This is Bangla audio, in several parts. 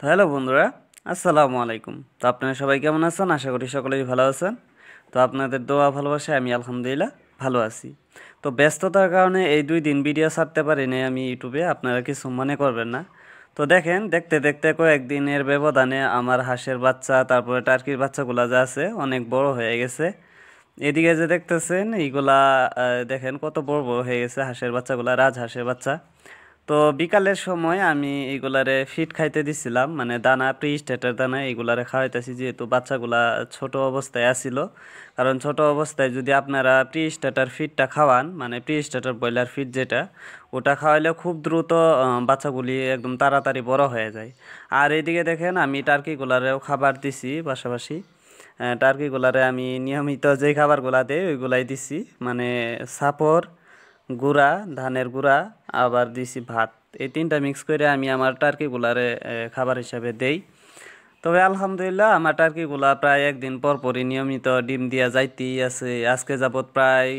তো হ্যালো বন্ধুরা, আসসালামু আলাইকুম। তো আপনারা সবাই কেমন আছেন? আশা করি সকলেই ভালো আছেন। তো আপনাদের দোয়া ভালোবাসায় আমি আলহামদুলিল্লাহ ভালো আছি। তো ব্যস্ততার কারণে এই 2 দিন ভিডিও ছাড়তে পারিনি আমি ইউটিউবে, আপনারা কিছু মনে করবেন না। তো দেখেন, দেখতে দেখতে কয়েকদিনের ব্যবধানে আমার হাঁসের বাচ্চা তারপরে টার্কির বাচ্চাগুলা যা আছে অনেক বড় হয়ে গেছে। এদিকে যে দেখতেছেন এইগুলা দেখেন কত বড় বড় হয়ে গেছে হাঁসের বাচ্চাগুলা, রাজহাঁসের বাচ্চা। তো বিকালের সময় আমি এইগুলারে ফিট খাইতে দিছিলাম, মানে দানা, প্রি স্টার্টার দানা এইগুলারে খাওয়াইতেছি, যেহেতু বাচ্চাগুলা ছোট অবস্থায় আসিল। কারণ ছোট অবস্থায় যদি আপনারা প্রি স্টার্টার ফিডটা খাওয়ান, মানে প্রি স্টার্টার ব্রয়লার ফিড যেটা, ওটা খাওয়াইলে খুব দ্রুত বাচ্চাগুলি একদম তাড়াতাড়ি বড় হয়ে যায়। আর এইদিকে দেখেন আমি টার্কিগুলারেও খাবার দিছি পাশাপাশি। টার্কিগুলারে আমি নিয়মিত যেই খাবারগুলা দেই ওইগুলাই দিছি, মানে সাপর, গুঁড়া, ধানের গুঁড়া, আবার দিছি ভাত। এই তিনটা মিক্স করে আমি আমার টার্কিগুলারে খাবার হিসাবে দেই। তবে আলহামদুলিল্লাহ আমার টার্কিগুলা প্রায় একদিন পর পরই নিয়মিত ডিম দিয়া যাইতেই আছে। আজকে যাবৎ প্রায়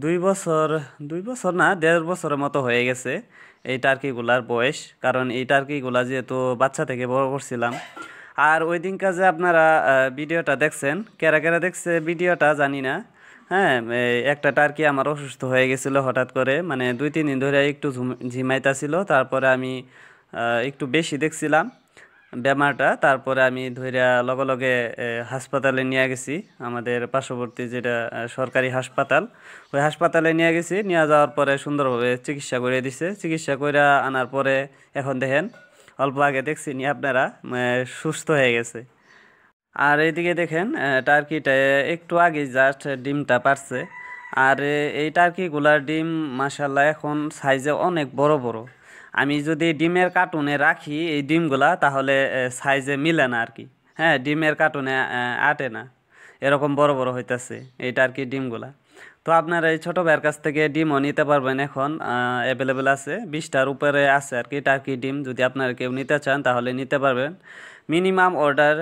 2 বছর, 2 বছর না 1.5 বছরের মতো হয়ে গেছে এই টার্কিগুলার বয়স। কারণ এই টার্কিগুলা যেহেতু বাচ্চা থেকে বড় করছিলাম। আর ওই দিনকার যে আপনারা ভিডিওটা দেখছেন, কেরা কেরা দেখছে ভিডিওটা জানি না। হ্যাঁ, একটা টার্কি আমার অসুস্থ হয়ে গেছিলো হঠাৎ করে, মানে 2-3 দিন ধরে একটু ঝিমাইতাছিল। তারপরে আমি একটু বেশি দেখছিলাম বেমারটা, তারপরে আমি ধইরা লগে লগে হাসপাতালে নিয়ে গেছি। আমাদের পার্শ্ববর্তী যেটা সরকারি হাসপাতাল, ওই হাসপাতালে নিয়ে গেছি। নিয়ে যাওয়ার পরে সুন্দরভাবে চিকিৎসা করে দিছে। চিকিৎসা করে আনার পরে এখন দেখেন, অল্প আগে দেখছি নি আপনারা, সুস্থ হয়ে গেছে। আর এইদিকে দেখেন টার্কিটা একটু আগে জাস্ট ডিমটা পারছে। আর এই টার্কিগুলার ডিম মাশাল্লাহ এখন সাইজে অনেক বড় বড়। আমি যদি ডিমের কার্টুনে রাখি এই ডিমগুলা, তাহলে সাইজে মিলে না আর কি। হ্যাঁ, ডিমের কার্টুনে আটে না, এরকম বড় বড় হইতাছে এই টার্কির ডিমগুলা। তো আপনারা এই ছোটো ভাইয়ের কাছ থেকে ডিমও নিতে পারবেন, এখন অ্যাভেলেবেল আছে, 20টার উপরে আছে আর কি টার্কি ডিম। যদি আপনারা কেউ নিতে চান তাহলে নিতে পারবেন। মিনিমাম অর্ডার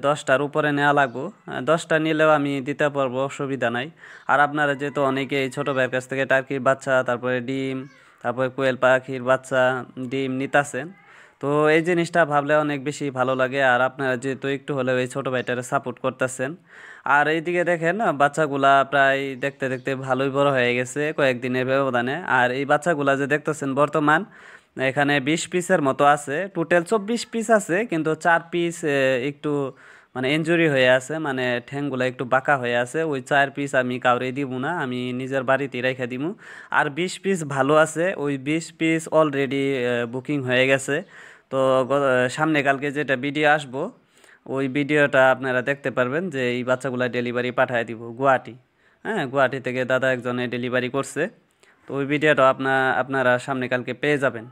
10টার উপরে নেওয়া লাগবে। 10টা নিলেও আমি দিতে পারবো, অসুবিধা নাই। আর আপনারা যেহেতু অনেকে এই ছোটো ভাইয়ের কাছ থেকে টার্কির বাচ্চা, তারপরে ডিম, তারপরে কোয়েল পাখির বাচ্চা, ডিম নিতাছেন, তো এই জিনিসটা ভাবলে অনেক বেশি ভালো লাগে। আর আপনারা যেহেতু একটু হলেও এই ছোটো ভাইটারে সাপোর্ট করতেছেন। আর এইদিকে দেখেন বাচ্চাগুলা প্রায় দেখতে দেখতে ভালোই বড় হয়ে গেছে কয়েকদিনের ব্যবধানে। আর এই বাচ্চাগুলা যে দেখতেছেন বর্তমান এখানে 20 পিসের মতো আছে, টোটাল 24 পিস আছে, কিন্তু 4 পিস একটু মানে ইনজুরি হয়ে আছে, মানে ঠ্যাংগুলা একটু বাঁকা হয়ে আছে। ওই 4 পিস আমি কাউরে দিব না, আমি নিজের বাড়িতে রেখে দিব। আর 20 পিস ভালো আছে, ওই 20 পিস অলরেডি বুকিং হয়ে গেছে। তো সামনে কালকে যেটা ভিডিও আসবো, ওই ভিডিওটা আপনারা দেখতে পারবেন যে এই বাচ্চাগুলা ডেলিভারি পাঠায় দিব গুয়াহাটি। হ্যাঁ, গুয়াহাটি থেকে দাদা একজনে ডেলিভারি করছে। তো ওই ভিডিওটা আপনারা সামনে কালকে পেয়ে যাবেন।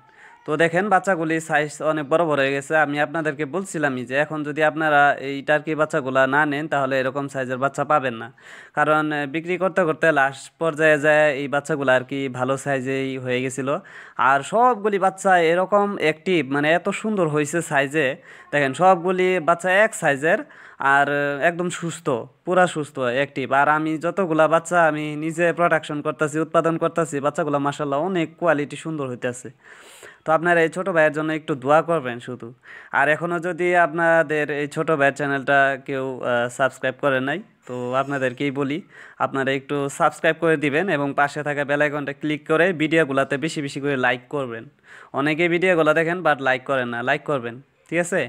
তো দেখেন বাচ্চাগুলি সাইজ অনেক বড় বড় হয়ে গেছে। আমি আপনাদেরকে বলছিলামই যে এখন যদি আপনারা এই টার্কি বাচ্চাগুলা না নেন, তাহলে এরকম সাইজের বাচ্চা পাবেন না। কারণ বিক্রি করতে করতে লাস্ট পর্যায়ে যায় এই বাচ্চাগুলো আর কি ভালো সাইজেই হয়ে গেছিলো। আর সবগুলি বাচ্চা এরকম অ্যাক্টিভ, মানে এত সুন্দর হয়েছে সাইজে। দেখেন সবগুলি বাচ্চা এক সাইজের, আর একদম সুস্থ, পুরা সুস্থ অ্যাক্টিভ। আর আমি যতগুলা বাচ্চা আমি নিজে প্রোডাকশন করতেছি, উৎপাদন করতেছি, বাচ্চাগুলো মাসাল্লাহ অনেক কোয়ালিটি সুন্দর হইতেছে। তো আপনারা এই ছোটো ভাইয়ের জন্য একটু দোয়া করবেন শুধু। আর এখনও যদি আপনাদের এই ছোটো ভাইয়ের চ্যানেলটা কেউ সাবস্ক্রাইব করে নাই, তো আপনাদেরকেই বলি আপনারা একটু সাবস্ক্রাইব করে দিবেন এবং পাশে থাকা বেল আইকনটা ক্লিক করে ভিডিওগুলোতে বেশি বেশি করে লাইক করবেন। অনেকে ভিডিওগুলো দেখেন বাট লাইক করেন না, লাইক করবেন, ঠিক আছে?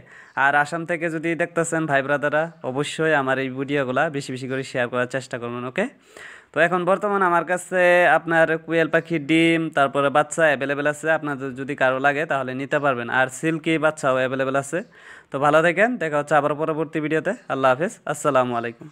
আর আসাম থেকে যদি দেখতেছেন ভাই ব্রাদাররা, অবশ্যই আমার এই ভিডিওগুলো বেশি বেশি করে শেয়ার করার চেষ্টা করবেন, ওকে? তো এখন বর্তমান আমার কাছে আপনার কোয়েল পাখির ডিম তারপরে বাচ্চা অ্যাভেলেবেল আছে, আপনাদের যদি কারো লাগে তাহলে নিতে পারবেন। আর সিল্কি বাচ্চাও অ্যাভেলেবেল আছে। তো ভালো থাকেন, দেখা হচ্ছে আবার পরবর্তী ভিডিওতে। আল্লাহ হাফেজ, আসসালামু আলাইকুম।